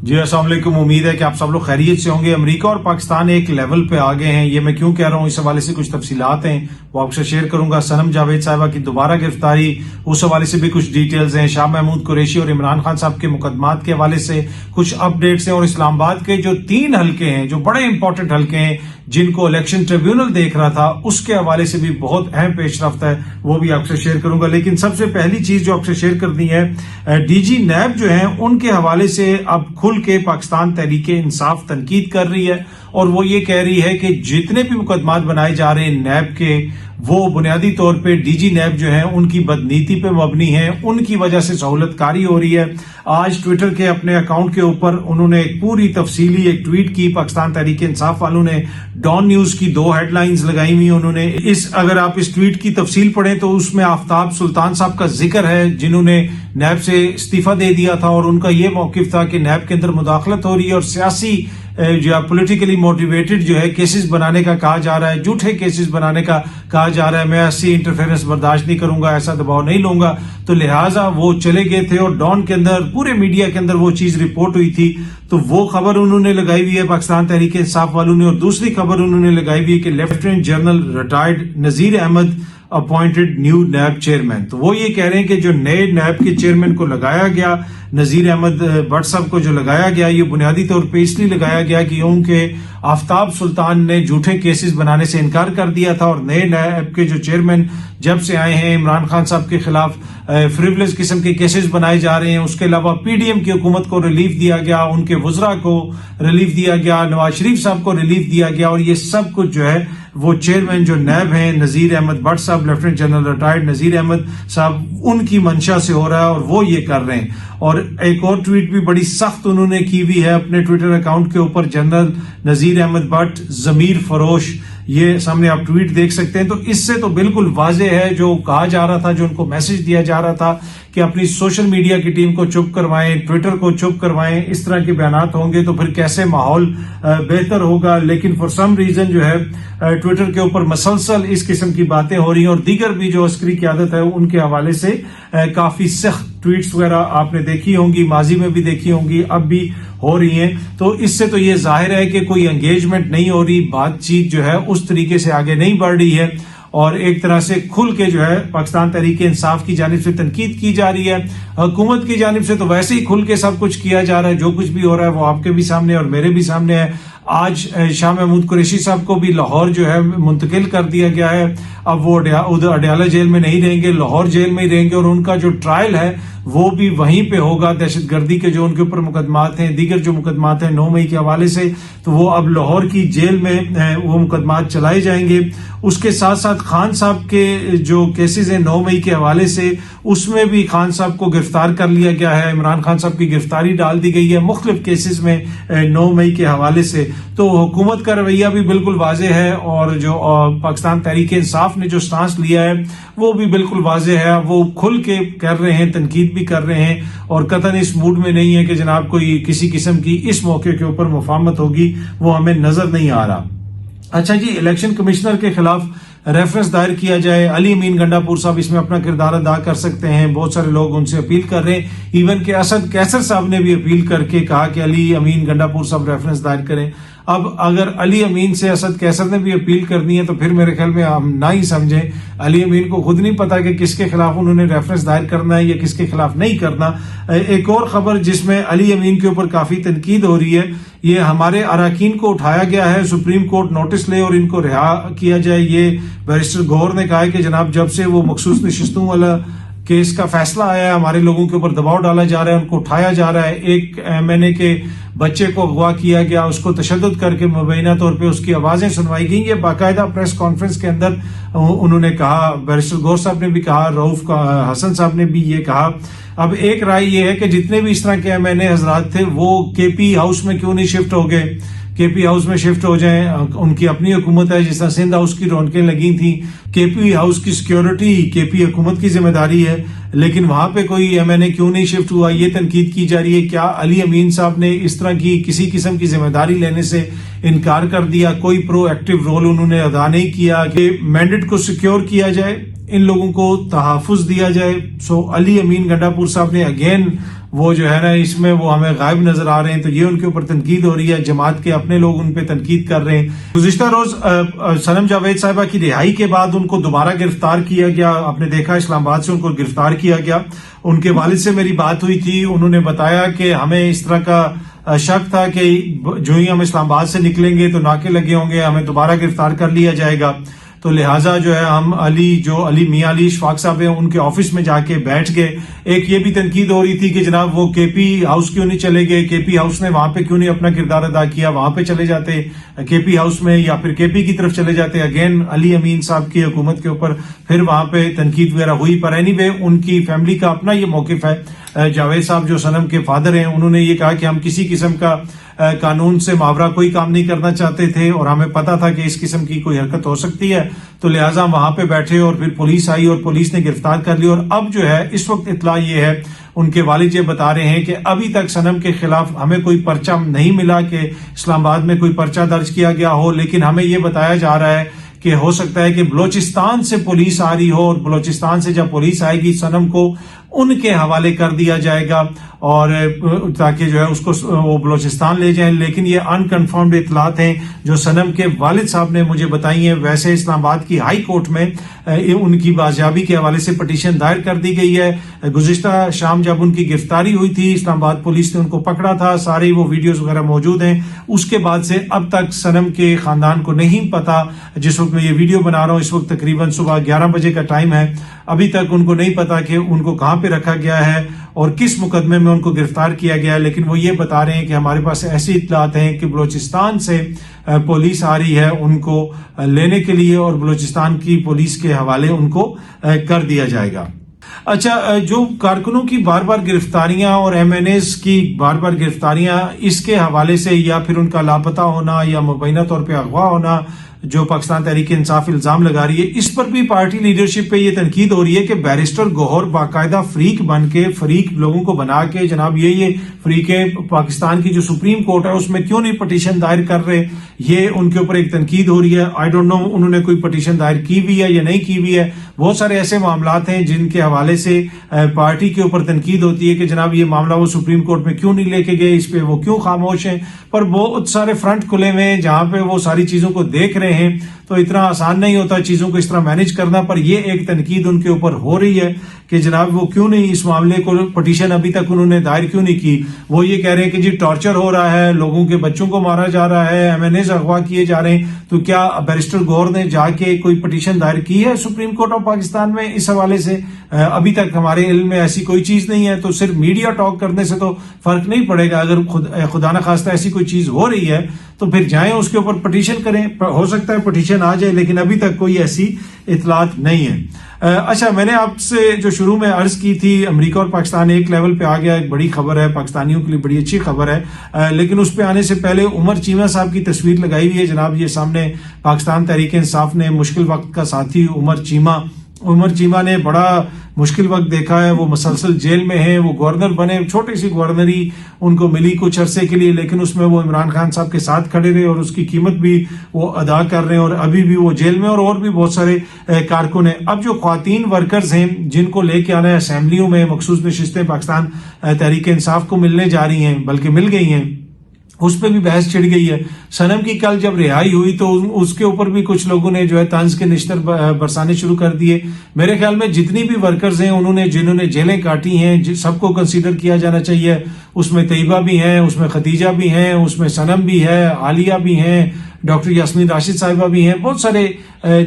جی السلام علیکم، امید ہے کہ آپ سب لوگ خیریت سے ہوں گے۔ امریکہ اور پاکستان ایک لیول پہ آ گئے ہیں، یہ میں کیوں کہہ رہا ہوں، اس حوالے سے کچھ تفصیلات ہیں وہ آپ سے شیئر کروں گا۔ سنم جاوید صاحبہ کی دوبارہ گرفتاری، اس حوالے سے بھی کچھ ڈیٹیلز ہیں۔ شاہ محمود قریشی اور عمران خان صاحب کے مقدمات کے حوالے سے کچھ اپ ڈیٹس ہیں، اور اسلام آباد کے جو 3 حلقے ہیں جو بڑے امپورٹنٹ حلقے ہیں جن کو الیکشن ٹریبیونل دیکھ رہا تھا، اس کے حوالے سے بھی بہت اہم پیش رفت ہے، وہ بھی آپ سے شیئر کروں گا۔ لیکن سب سے پہلی چیز جو آپ سے شیئر کرنی ہے، ڈی جی نیب جو ہیں ان کے حوالے سے اب کھل کے پاکستان تحریک انصاف تنقید کر رہی ہے، اور وہ یہ کہہ رہی ہے کہ جتنے بھی مقدمات بنائے جا رہے ہیں نیب کے، وہ بنیادی طور پہ ڈی جی نیب جو ہیں ان کی بدنیتی پہ مبنی ہیں، ان کی وجہ سے سہولت کاری ہو رہی ہے۔ آج ٹویٹر کے اپنے اکاؤنٹ کے اوپر انہوں نے ایک پوری تفصیلی ایک ٹویٹ کی، پاکستان تحریک انصاف والوں نے ڈان نیوز کی 2 ہیڈ لائنز لگائی ہوئی، انہوں نے اگر آپ اس ٹویٹ کی تفصیل پڑھیں تو اس میں آفتاب سلطان صاحب کا ذکر ہے جنہوں نے نیب سے استعفیٰ دے دیا تھا، اور ان کا یہ موقف تھا کہ نیب کے اندر مداخلت ہو رہی ہے اور سیاسی جو پولیٹیکلی موٹیویٹڈ جو ہے کیسز بنانے کا کہا جا رہا ہے، جھوٹے کیسز بنانے کا کہا جا رہا ہے۔ میں ایسی انٹرفیرنس برداشت نہیں کروں گا، ایسا دباؤ نہیں لوں گا، تو لہٰذا وہ چلے گئے تھے، اور ڈان کے اندر پورے میڈیا کے اندر وہ چیز رپورٹ ہوئی تھی، تو وہ خبر انہوں نے لگائی ہوئی ہے پاکستان تحریک انصاف والوں نے۔ اور دوسری خبر انہوں نے لگائی ہوئی ہے کہ lieutenant general retired Nazir Ahmed appointed new NAB chairman, تو وہ یہ کہہ رہے ہیں کہ جو نئے نیب کے چیئرمین کو لگایا گیا، نذیر احمد بٹ صاحب کو جو لگایا گیا، یہ بنیادی طور پہ اس لیے لگایا گیا کہ ان کے آفتاب سلطان نے جھوٹے کیسز بنانے سے انکار کر دیا تھا، اور نئے نیب کے جو چیئرمین جب سے آئے ہیں عمران خان صاحب کے خلاف فریولس قسم کے کیسز بنائے جا رہے ہیں۔ اس کے علاوہ پی ڈی ایم کی حکومت کو ریلیف دیا گیا، ان کے وزراء کو ریلیف دیا گیا، نواز شریف صاحب کو ریلیف دیا گیا، اور یہ سب کچھ جو ہے وہ چیئرمین جو نیب ہیں نذیر احمد بٹ صاحب، lieutenant general retired Nazir Ahmed صاحب، ان کی منشا سے ہو رہا ہے، اور وہ یہ کر رہے ہیں۔ اور ایک اور ٹویٹ بھی بڑی سخت انہوں نے کی ہوئی ہے اپنے ٹویٹر اکاؤنٹ کے اوپر، جنرل نذیر احمد بٹ ضمیر فروش، یہ سامنے آپ ٹویٹ دیکھ سکتے ہیں۔ تو اس سے تو بالکل واضح ہے جو کہا جا رہا تھا، جو ان کو میسج دیا جا رہا تھا کہ اپنی سوشل میڈیا کی ٹیم کو چپ کروائیں، ٹویٹر کو چپ کروائیں، اس طرح کے بیانات ہوں گے تو پھر کیسے ماحول بہتر ہوگا۔ لیکن فار سم ریزن جو ہے ٹویٹر کے اوپر مسلسل اس قسم کی باتیں ہو رہی ہیں، اور دیگر بھی جو عسکری قیادت ہے ان کے حوالے سے کافی سخت ٹویٹس وغیرہ آپ نے دیکھی ہوں گی، ماضی میں بھی دیکھی ہوں گی، اب بھی ہو رہی ہیں۔ تو اس سے تو یہ ظاہر ہے کہ کوئی انگیجمنٹ نہیں ہو رہی، بات چیت جو ہے اس طریقے سے آگے نہیں بڑھ رہی ہے، اور ایک طرح سے کھل کے جو ہے پاکستان تحریک انصاف کی جانب سے تنقید کی جا رہی ہے۔ حکومت کی جانب سے تو ویسے ہی کھل کے سب کچھ کیا جا رہا ہے، جو کچھ بھی ہو رہا ہے وہ آپ کے بھی سامنے اور میرے بھی سامنے ہے۔ آج شاہ محمود قریشی صاحب کو بھی لاہور جو ہے منتقل کر دیا گیا ہے، اب وہ ادھر اڈیالہ جیل میں نہیں رہیں گے، لاہور جیل میں ہی رہیں گے، اور ان کا جو ٹرائل ہے وہ بھی وہیں پہ ہوگا۔ دہشت گردی کے جو ان کے اوپر مقدمات ہیں، دیگر جو مقدمات ہیں 9 مئی کے حوالے سے، تو وہ اب لاہور کی جیل میں وہ مقدمات چلائے جائیں گے۔ اس کے ساتھ ساتھ خان صاحب کے جو کیسز ہیں 9 مئی کے حوالے سے، اس میں بھی خان صاحب کو گرفتار کر لیا گیا ہے، عمران خان صاحب کی گرفتاری ڈال دی گئی ہے مختلف کیسز میں 9 مئی کے حوالے سے۔ تو حکومت کا رویہ بھی بالکل واضح ہے، اور جو پاکستان تحریک انصاف نے جو سٹانس لیا ہے وہ بھی بالکل واضح ہے، وہ کھل کے کر رہے ہیں، تنقید بھی کر رہے ہیں، اور قطعاً اس موڈ میں نہیں ہے کہ جناب کوئی کسی قسم کی اس موقع کے اوپر مفاہمت ہوگی، وہ ہمیں نظر نہیں آ رہا۔ اچھا جی، الیکشن کمشنر کے خلاف ریفرنس دائر کیا جائے، علی امین گنڈا پور صاحب اس میں اپنا کردار ادا کر سکتے ہیں، بہت سارے لوگ ان سے اپیل کر رہے ہیں، ایون کہ اسد کیسر صاحب نے بھی اپیل کر کے کہا کہ علی امین گنڈا پور صاحب ریفرنس دائر کریں۔ اب اگر علی امین سے اسد کیسر نے بھی اپیل کرنی ہے تو پھر میرے خیال میں ہم نہ ہی سمجھیں، علی امین کو خود نہیں پتا کہ کس کے خلاف انہوں نے ریفرنس دائر کرنا ہے یا کس کے خلاف نہیں کرنا۔ ایک اور خبر جس میں علی امین کے اوپر کافی تنقید ہو رہی ہے، یہ ہمارے اراکین کو اٹھایا گیا ہے، سپریم کورٹ نوٹس لے اور ان کو رہا کیا جائے۔ یہ بیرسٹر گوہر نے کہا ہے کہ جناب جب سے وہ مخصوص نشستوں والا کیس کا فیصلہ آیا ہے، ہمارے لوگوں کے اوپر دباؤ ڈالا جا رہا ہے، ان کو اٹھایا جا رہا ہے۔ ایک MNA کے بچے کو اغوا کیا گیا، اس کو تشدد کر کے مبینہ طور پہ اس کی آوازیں سنوائی گئیں۔ یہ باقاعدہ پریس کانفرنس کے اندر انہوں نے کہا، بیرسٹر گوہر صاحب نے بھی کہا، رؤف حسن صاحب نے بھی یہ کہا۔ اب ایک رائے یہ ہے کہ جتنے بھی اس طرح کے MNA حضرات تھے وہ KP ہاؤس میں کیوں نہیں شفٹ ہو گئے، KP ہاؤس میں شفٹ ہو جائیں، ان کی اپنی حکومت ہے، جس طرح سندھ ہاؤس کی رونقیں لگی تھیں، KP ہاؤس کی سیکیورٹی KP حکومت کی ذمہ داری ہے، لیکن وہاں پہ کوئی MNA کیوں نہیں شفٹ ہوا، یہ تنقید کی جا رہی ہے۔ کیا علی امین صاحب نے اس طرح کی کسی قسم کی ذمہ داری لینے سے انکار کر دیا، کوئی پرو ایکٹیو رول انہوں نے ادا نہیں کیا کہ مینڈیٹ کو سیکیور کیا جائے، ان لوگوں کو تحفظ دیا جائے؟ سو علی امین گنڈا پور صاحب نے اگین وہ جو ہے نا اس میں وہ ہمیں غائب نظر آ رہے ہیں، تو یہ ان کے اوپر تنقید ہو رہی ہے، جماعت کے اپنے لوگ ان پہ تنقید کر رہے ہیں۔ گزشتہ روز صنم جاوید صاحبہ کی رہائی کے بعد ان کو دوبارہ گرفتار کیا گیا، آپ نے دیکھا اسلام آباد سے ان کو گرفتار کیا گیا۔ ان کے والد سے میری بات ہوئی تھی، انہوں نے بتایا کہ ہمیں اس طرح کا شک تھا کہ جو ہی ہم اسلام آباد سے نکلیں گے تو ناکے لگے ہوں گے، ہمیں دوبارہ گرفتار کر لیا جائے گا، تو لہٰذا جو ہے ہم علی میاں علی اشفاق صاحب ہیں ان کے آفس میں جا کے بیٹھ گئے۔ ایک یہ بھی تنقید ہو رہی تھی کہ جناب وہ کے پی ہاؤس کیوں نہیں چلے گئے، کے پی ہاؤس نے وہاں پہ کیوں نہیں اپنا کردار ادا کیا، وہاں پہ چلے جاتے کے پی ہاؤس میں یا پھر کے پی کی طرف چلے جاتے، اگین علی امین صاحب کی حکومت کے اوپر پھر وہاں پہ تنقید وغیرہ ہوئی۔ پر اینی وے ان کی فیملی کا اپنا یہ موقف ہے، جاوید صاحب جو صنم کے فادر ہیں انہوں نے یہ کہا کہ ہم کسی قسم کا قانون سے ماورا کوئی کام نہیں کرنا چاہتے تھے، اور ہمیں پتا تھا کہ اس قسم کی کوئی حرکت ہو سکتی ہے، تو لہٰذا ہم وہاں پہ بیٹھے اور پھر پولیس آئی اور پولیس نے گرفتار کر لی۔ اور اب جو ہے اس وقت اطلاع یہ ہے، ان کے والد یہ بتا رہے ہیں کہ ابھی تک صنم کے خلاف ہمیں کوئی پرچہ نہیں ملا کہ اسلام آباد میں کوئی پرچہ درج کیا گیا ہو، لیکن ہمیں یہ بتایا جا رہا ہے کہ ہو سکتا ہے کہ بلوچستان سے پولیس آ رہی ہو، اور بلوچستان سے جب پولیس آئے گی صنم کو ان کے حوالے کر دیا جائے گا، اور تاکہ جو ہے اس کو وہ بلوچستان لے جائیں۔ لیکن یہ ان کنفرمڈ اطلاعات ہیں جو صنم کے والد صاحب نے مجھے بتائی ہیں۔ ویسے اسلام آباد کی ہائی کورٹ میں ان کی بازیابی کے حوالے سے پٹیشن دائر کر دی گئی ہے۔ گزشتہ شام جب ان کی گرفتاری ہوئی تھی، اسلام آباد پولیس نے ان کو پکڑا تھا، سارے وہ ویڈیوز وغیرہ موجود ہیں۔ اس کے بعد سے اب تک صنم کے خاندان کو نہیں پتا، جس وقت میں یہ ویڈیو بنا رہا ہوں اس وقت تقریباً صبح 11 بجے کا ٹائم ہے، ابھی تک ان کو نہیں پتا کہ ان کو کہاں پہ رکھا گیا ہے اور کس مقدمے میں ان کو گرفتار کیا گیا ہے۔ لیکن وہ یہ بتا رہے ہیں کہ ہمارے پاس ایسی اطلاعات ہیں کہ بلوچستان سے پولیس آ رہی ہے ان کو لینے کے لیے، اور بلوچستان کی پولیس کے حوالے ان کو کر دیا جائے گا۔ اچھا، جو کارکنوں کی بار بار گرفتاریاں اور ایم این ایز کی بار بار گرفتاریاں، اس کے حوالے سے یا پھر ان کا لاپتہ ہونا یا مبینہ طور پہ اغوا ہونا جو پاکستان تحریک انصاف الزام لگا رہی ہے، اس پر بھی پارٹی لیڈرشپ پہ یہ تنقید ہو رہی ہے کہ بیرسٹر گوہر باقاعدہ فریق بن کے، فریق لوگوں کو بنا کے، جناب یہ فریق پاکستان کی جو سپریم کورٹ ہے اس میں کیوں نہیں پٹیشن دائر کر رہے، یہ ان کے اوپر ایک تنقید ہو رہی ہے۔ آئی ڈونٹ نو انہوں نے کوئی پٹیشن دائر کی ہوئی ہے یا نہیں کی ہوئی ہے۔ بہت سارے ایسے معاملات ہیں جن کے حوالے سے پارٹی کے اوپر تنقید ہوتی ہے کہ جناب یہ معاملہ وہ سپریم کورٹ میں کیوں نہیں لے کے گئے، اس پہ وہ کیوں خاموش ہیں، پر بہت سارے فرنٹ کھلے ہوئے ہیں جہاں پہ وہ ساری چیزوں کو دیکھ رہے ہیں، تو اتنا آسان نہیں ہوتا چیزوں کو اس طرح مینج کرنا۔ پر یہ ایک تنقید ان کے اوپر ہو رہی ہے کہ جناب وہ کیوں نہیں اس معاملے کو پٹیشن ابھی تک انہوں نے دائر کیوں نہیں کی۔ وہ یہ کہہ رہے ہیں کہ جی ٹارچر ہو رہا ہے، لوگوں کے بچوں کو مارا جا رہا ہے، ایم این ایز اغوا کیے جا رہے ہیں، تو کیا بیرسٹر گوہر نے جا کے کوئی پٹیشن دائر کی ہے سپریم کورٹ آف پاکستان میں اس حوالے سے؟ ابھی تک ہمارے علم میں ایسی کوئی چیز نہیں ہے۔ تو صرف میڈیا ٹاک کرنے سے تو فرق نہیں پڑے گا، اگر خدا نخواستہ ایسی کوئی چیز ہو رہی ہے تو پھر جائیں اس کے اوپر پٹیشن کریں، ہو سکتا ہے پٹیشن آ جائے، لیکن ابھی تک کوئی ایسی اطلاعات نہیں ہے۔ اچھا، میں نے آپ سے جو شروع میں عرض کی تھی امریکہ اور پاکستان ایک لیول پہ آ گیا، ایک بڑی خبر ہے، پاکستانیوں کے لیے بڑی اچھی خبر ہے، لیکن اس پہ آنے سے پہلے عمر چیمہ صاحب کی تصویر لگائی ہوئی ہے جناب، یہ سامنے پاکستان تحریک انصاف نے مشکل وقت کا ساتھی عمر چیمہ نے بڑا مشکل وقت دیکھا ہے، وہ مسلسل جیل میں ہیں، وہ گورنر بنے، چھوٹی سی گورنری ان کو ملی کچھ عرصے کے لیے، لیکن اس میں وہ عمران خان صاحب کے ساتھ کھڑے رہے اور اس کی قیمت بھی وہ ادا کر رہے ہیں، اور ابھی بھی وہ جیل میں، اور بھی بہت سارے کارکن ہیں۔ اب جو خواتین ورکرز ہیں جن کو لے کے آنا ہے اسمبلیوں میں مخصوص نشستیں پاکستان تحریک انصاف کو ملنے جا رہی ہیں، بلکہ مل گئی ہیں، اس پہ بھی بحث چھڑ گئی ہے۔ صنم کی کل جب رہائی ہوئی تو اس کے اوپر بھی کچھ لوگوں نے جو ہے طنز کے نشتر برسانے شروع کر دیے۔ میرے خیال میں جتنی بھی ورکرز ہیں جنہوں نے جیلیں کاٹی ہیں سب کو کنسیڈر کیا جانا چاہیے۔ اس میں طیبہ بھی ہیں، اس میں خدیجہ بھی ہیں، اس میں صنم بھی ہے، عالیہ بھی ہیں، ڈاکٹر یاسمین راشد صاحبہ بھی ہیں، بہت سارے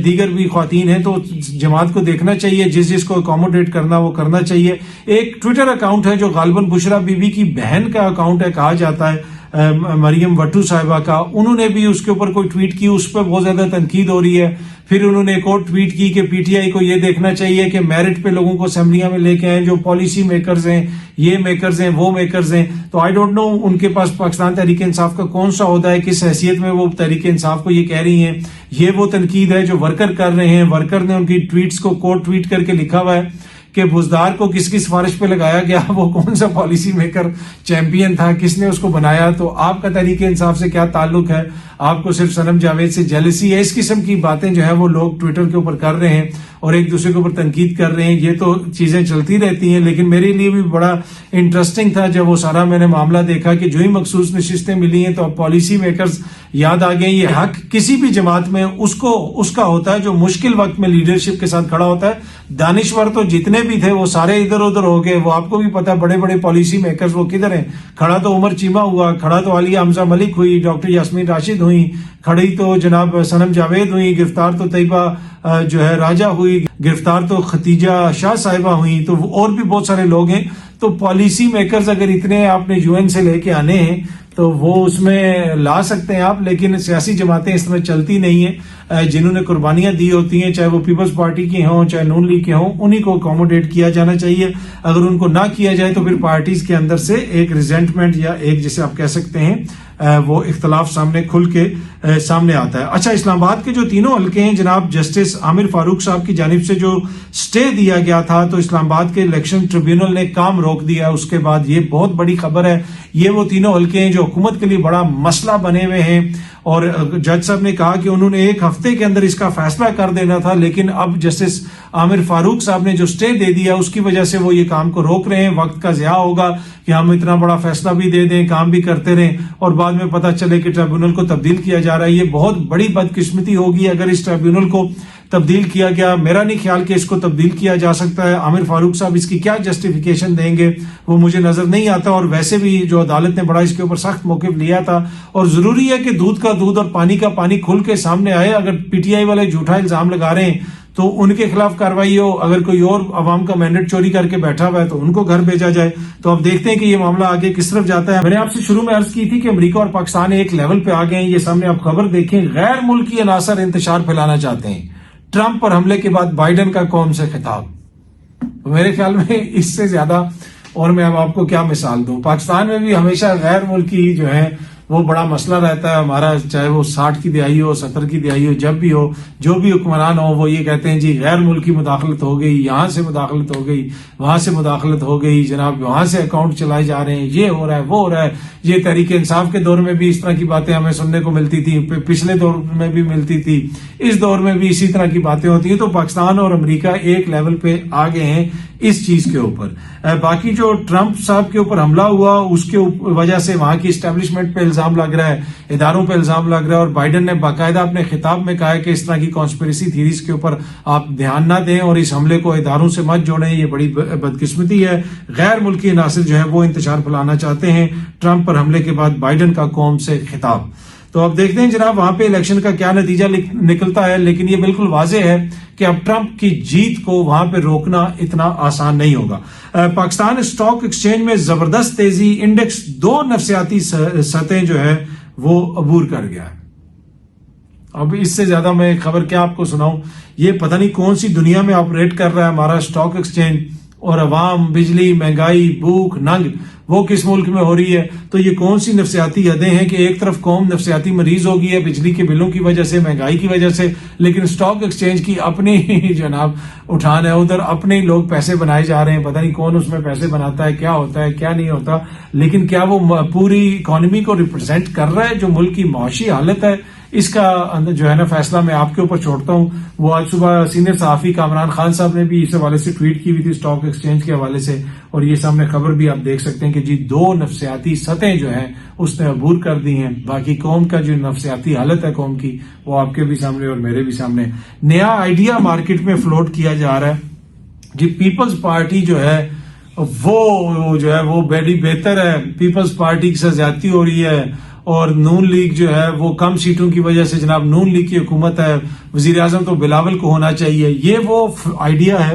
دیگر بھی خواتین ہیں۔ تو جماعت کو دیکھنا چاہیے، جس کو اکوموڈیٹ کرنا وہ کرنا چاہیے۔ ایک ٹویٹر اکاؤنٹ ہے جو غالباً بشرا بی بی کی بہن کا اکاؤنٹ ہے کہا جاتا ہے، مریم وٹو صاحبہ کا، انہوں نے بھی اس کے اوپر کوئی ٹویٹ کی، اس پر بہت زیادہ تنقید ہو رہی ہے۔ پھر انہوں نے ایک اور ٹویٹ کی کہ پی ٹی آئی کو یہ دیکھنا چاہیے کہ میرٹ پہ لوگوں کو اسمبلیاں میں لے کے آئیں جو پالیسی میکرز ہیں، یہ میکرز ہیں، وہ میکرز ہیں۔ تو آئی ڈونٹ نو ان کے پاس پاکستان تحریک انصاف کا کون سا عہدہ ہے، کس حیثیت میں وہ تحریک انصاف کو یہ کہہ رہی ہیں۔ یہ وہ تنقید ہے جو ورکر کر رہے ہیں، ورکر نے ان کی ٹویٹس کو کوٹ ٹویٹ کر کے لکھا ہوا ہے کہ بزدار کو کس کی سفارش پہ لگایا گیا، وہ کون سا پالیسی میکر چیمپئن تھا، کس نے اس کو بنایا۔ تو آپ کا تحریک انصاف سے کیا تعلق ہے؟ آپ کو صرف صنم جاوید سے جیلسی ہے؟ اس قسم کی باتیں جو ہے وہ لوگ ٹویٹر کے اوپر کر رہے ہیں، اور ایک دوسرے کے اوپر تنقید کر رہے ہیں. یہ تو چیزیں چلتی رہتی ہیں, لیکن میرے لیے بھی بڑا انٹرسٹنگ تھا جب وہ سارا میں نے معاملہ دیکھا کہ جو ہی مخصوص نشستیں ملی ہیں تو اب پالیسی میکرز یاد آ گئے. یہ حق کسی بھی جماعت میں اس کا ہوتا ہے جو مشکل وقت میں لیڈرشپ کے ساتھ کھڑا ہوتا ہے. دانشور تو جتنے بھی تھے وہ سارے ادھر ادھر ہو گئے. وہ آپ کو بھی پتا, بڑے بڑے پالیسی میکرز وہ کدھر ہیں؟ کھڑا تو عمر چیمہ ہوا, کھڑا تو عالیہ حمزہ ملک ہوئی, ڈاکٹر یاسمین راشد ہوئی, کھڑی تو جناب صنم جاوید ہوئی, گرفتار تو طیبہ جو ہے راجہ ہوئی, گرفتار تو ختیجہ شاہ صاحبہ ہوئی, تو اور بھی بہت سارے لوگ ہیں. تو پالیسی میکرز اگر اتنے آپ نے UN سے لے کے آنے ہیں تو وہ اس میں لا سکتے ہیں آپ, لیکن سیاسی جماعتیں اس طرح چلتی نہیں ہیں. جنہوں نے قربانیاں دی ہوتی ہیں, چاہے وہ پیپلز پارٹی کی ہوں چاہے نون لیگ کے ہوں, انہی کو اکوموڈیٹ کیا جانا چاہیے. اگر ان کو نہ کیا جائے تو پھر پارٹیز کے اندر سے ایک ریزنٹمنٹ یا ایک جسے آپ کہہ سکتے ہیں وہ اختلاف سامنے کھل کے سامنے آتا ہے. اچھا, اسلام آباد کے جو تینوں حلقے ہیں جناب جسٹس عامر فاروق صاحب کی جانب سے جو سٹے دیا گیا تھا, تو اسلام آباد کے الیکشن ٹریبیونل نے کام روک دیا. اس کے بعد یہ بہت بڑی خبر ہے. یہ وہ تینوں حلقے ہیں جو حکومت کے لیے بڑا مسئلہ بنے ہوئے ہیں, اور جج صاحب نے کہا کہ انہوں نے ایک ہفتے کے اندر اس کا فیصلہ کر دینا تھا, لیکن اب جسٹس عامر فاروق صاحب نے جو سٹے دے دیا اس کی وجہ سے وہ یہ کام کو روک رہے ہیں. وقت کا ضیاع ہوگا کہ ہم اتنا بڑا فیصلہ بھی دے دیں, کام بھی کرتے رہیں, اور بعد میں پتہ چلے کہ ٹریبیونل کو تبدیل کیا جا رہا ہے. یہ بہت بڑی بدقسمتی ہوگی اگر اس ٹریبیونل کو تبدیل کیا گیا. میرا نہیں خیال کہ اس کو تبدیل کیا جا سکتا ہے. عامر فاروق صاحب اس کی کیا جسٹیفیکیشن دیں گے وہ مجھے نظر نہیں آتا, اور ویسے بھی جو عدالت نے بڑا اس کے اوپر سخت موقف لیا تھا, اور ضروری ہے کہ دودھ کا دودھ اور پانی کا پانی کھل کے سامنے آئے. اگر PTI والے جھوٹا الزام لگا رہے ہیں تو ان کے خلاف کارروائی ہو, اگر کوئی اور عوام کا مینڈیٹ چوری کر کے بیٹھا ہوا ہے تو ان کو گھر بھیجا جائے. تو اب دیکھتے ہیں کہ یہ معاملہ آگے کس طرف جاتا ہے. میں نے آپ سے شروع میں عرض کی تھی کہ امریکہ اور پاکستان ایک لیول پہ آ گئے ہیں. یہ سامنے آپ خبر دیکھیں, غیر ملکی عناصر انتشار پھیلانا چاہتے ہیں. ٹرمپ پر حملے کے بعد بائیڈن کا قوم سے خطاب. میرے خیال میں اس سے زیادہ اور میں اب آپ کو کیا مثال دوں. پاکستان میں بھی ہمیشہ غیر ملکی جو ہے وہ بڑا مسئلہ رہتا ہے ہمارا, چاہے وہ 60 کی دہائی ہو 70 کی دہائی ہو, جب بھی ہو جو بھی حکمران ہو وہ یہ کہتے ہیں جی غیر ملکی مداخلت ہو گئی, یہاں سے مداخلت ہو گئی, وہاں سے مداخلت ہو گئی, جناب وہاں سے اکاؤنٹ چلائے جا رہے ہیں, یہ ہو رہا ہے وہ ہو رہا ہے. یہ تحریک انصاف کے دور میں بھی اس طرح کی باتیں ہمیں سننے کو ملتی تھی, پچھلے دور میں بھی ملتی تھی, اس دور میں بھی اسی طرح کی باتیں ہوتی ہیں. تو پاکستان اور امریکہ ایک لیول پہ آ گئے ہیں اس چیز کے اوپر. باقی جو ٹرمپ صاحب کے اوپر حملہ ہوا اس کے وجہ سے وہاں کی اسٹیبلشمنٹ پہ الزام لگ رہا ہے, اداروں پہ الزام لگ رہا ہے, اور بائیڈن نے باقاعدہ اپنے خطاب میں کہا ہے کہ اس طرح کی کانسپیریسی تھیریز کے اوپر آپ دھیان نہ دیں اور اس حملے کو اداروں سے مت جوڑیں. یہ بڑی بدقسمتی ہے. غیر ملکی عناصر جو ہے وہ انتشار پھیلانا چاہتے ہیں. ٹرمپ پر حملے کے بعد بائیڈن کا قوم سے خطاب. تو اب دیکھتے ہیں جناب وہاں پہ الیکشن کا کیا نتیجہ نکلتا ہے, لیکن یہ بالکل واضح ہے کہ اب ٹرمپ کی جیت کو وہاں پہ روکنا اتنا آسان نہیں ہوگا. پاکستان اسٹاک ایکسچینج میں زبردست تیزی, انڈیکس 2 نفسیاتی سطح جو ہے وہ عبور کر گیا ہے. اب اس سے زیادہ میں خبر کیا آپ کو سناؤں. یہ پتہ نہیں کون سی دنیا میں آپریٹ کر رہا ہے ہمارا اسٹاک ایکسچینج, اور عوام, بجلی, مہنگائی, بھوک, ننگ وہ کس ملک میں ہو رہی ہے. تو یہ کون سی نفسیاتی حدیں ہیں کہ ایک طرف قوم نفسیاتی مریض ہو گئی ہے بجلی کے بلوں کی وجہ سے, مہنگائی کی وجہ سے, لیکن اسٹاک ایکسچینج کی اپنی جناب اٹھان ہے, ادھر اپنے لوگ پیسے بنائے جا رہے ہیں. پتہ نہیں کون اس میں پیسے بناتا ہے, کیا ہوتا ہے کیا نہیں ہوتا, لیکن کیا وہ پوری اکانومی کو ریپرزینٹ کر رہا ہے جو ملک کی معاشی حالت ہے. اس کا جو ہے نا فیصلہ میں آپ کے اوپر چھوڑتا ہوں. وہ آج صبح سینئر صحافی کامران خان صاحب نے بھی اس حوالے سے ٹویٹ کی ہوئی تھی اسٹاک ایکسچینج کے حوالے سے, اور یہ سامنے خبر بھی آپ دیکھ سکتے ہیں کہ جی 2 نفسیاتی سطحیں جو ہیں اس نے عبور کر دی ہیں. باقی قوم کا جو نفسیاتی حالت ہے قوم کی وہ آپ کے بھی سامنے اور میرے بھی سامنے. نیا آئیڈیا مارکیٹ میں فلوٹ کیا جا رہا ہے جی. پیپلز پارٹی جو ہے وہ جو ہے وہ بڑی بہتر ہے, پیپلز پارٹی سے زیادتی ہو رہی ہے, اور نون لیگ جو ہے وہ کم سیٹوں کی وجہ سے جناب نون لیگ کی حکومت ہے, وزیر اعظم تو بلاول کو ہونا چاہیے. یہ وہ آئیڈیا ہے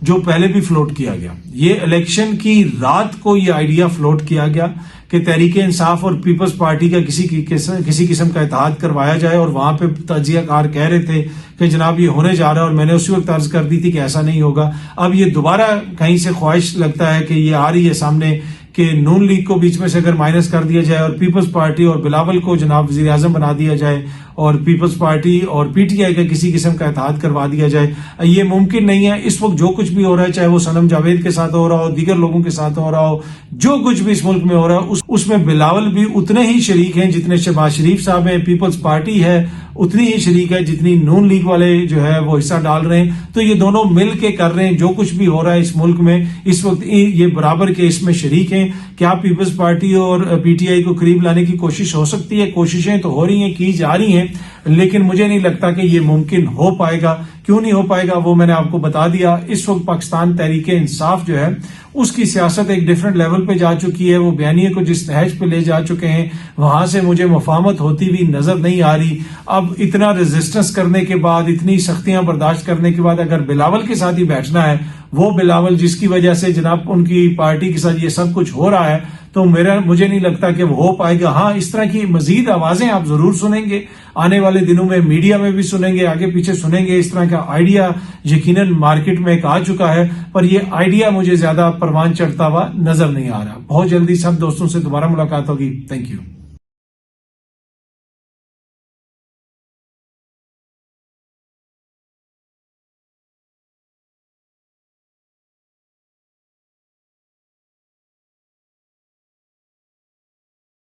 جو پہلے بھی فلوٹ کیا گیا. یہ الیکشن کی رات کو یہ آئیڈیا فلوٹ کیا گیا کہ تحریک انصاف اور پیپلز پارٹی کا کسی قسم کا اتحاد کروایا جائے, اور وہاں پہ تجزیہ کار کہہ رہے تھے کہ جناب یہ ہونے جا رہا ہے, اور میں نے اسی وقت عرض کر دی تھی کہ ایسا نہیں ہوگا. اب یہ دوبارہ کہیں سے خواہش لگتا ہے کہ یہ آ رہی ہے سامنے کہ نون لیگ کو بیچ میں سے اگر مائنس کر دیا جائے اور پیپلز پارٹی اور بلاول کو جناب وزیر اعظم بنا دیا جائے, اور پیپلز پارٹی اور پی ٹی آئی کا کسی قسم کا اتحاد کروا دیا جائے. یہ ممکن نہیں ہے. اس وقت جو کچھ بھی ہو رہا ہے, چاہے وہ صنم جاوید کے ساتھ ہو رہا ہو, دیگر لوگوں کے ساتھ ہو رہا ہو, جو کچھ بھی اس ملک میں ہو رہا ہے اس میں بلاول بھی اتنے ہی شریک ہیں جتنے شہباز شریف صاحب ہیں. پیپلز پارٹی ہے اتنی ہی شریک ہے جتنی نون لیگ والے جو ہے وہ حصہ ڈال رہے ہیں. تو یہ دونوں مل کے کر رہے ہیں. جو کچھ بھی ہو رہا ہے اس ملک میں اس وقت یہ برابر کے اس میں شریک ہیں. کیا پیپلز پارٹی اور پی ٹی آئی کو قریب لانے کی کوشش ہو سکتی ہے؟ کوششیں تو ہو رہی ہیں, کی جا رہی ہیں, لیکن مجھے نہیں لگتا کہ یہ ممکن ہو پائے گا. کیوں نہیں ہو پائے گا وہ میں نے آپ کو بتا دیا. اس وقت پاکستان تحریک انصاف جو ہے اس کی سیاست ایک ڈیفرنٹ لیول پہ جا چکی ہے. وہ بیانیے کو جس نہج پہ لے جا چکے ہیں وہاں سے مجھے مفاہمت ہوتی ہوئی نظر نہیں آ رہی. اب اتنا ریزسٹنس کرنے کے بعد, اتنی سختیاں برداشت کرنے کے بعد اگر بلاول کے ساتھ ہی بیٹھنا ہے, وہ بلاول جس کی وجہ سے جناب ان کی پارٹی کے ساتھ یہ سب کچھ ہو رہا ہے, تو مجھے نہیں لگتا کہ وہ ہو پائے گا. ہاں, اس طرح کی مزید آوازیں آپ ضرور سنیں گے آنے والے دنوں میں, میڈیا میں بھی سنیں گے, آگے پیچھے سنیں گے. اس طرح کا آئیڈیا یقیناً مارکیٹ میں ایک آ چکا ہے, پر یہ آئیڈیا مجھے زیادہ پروان چڑھتا ہوا نظر نہیں آ رہا. بہت جلدی سب دوستوں سے دوبارہ ملاقات ہوگی. Thank you.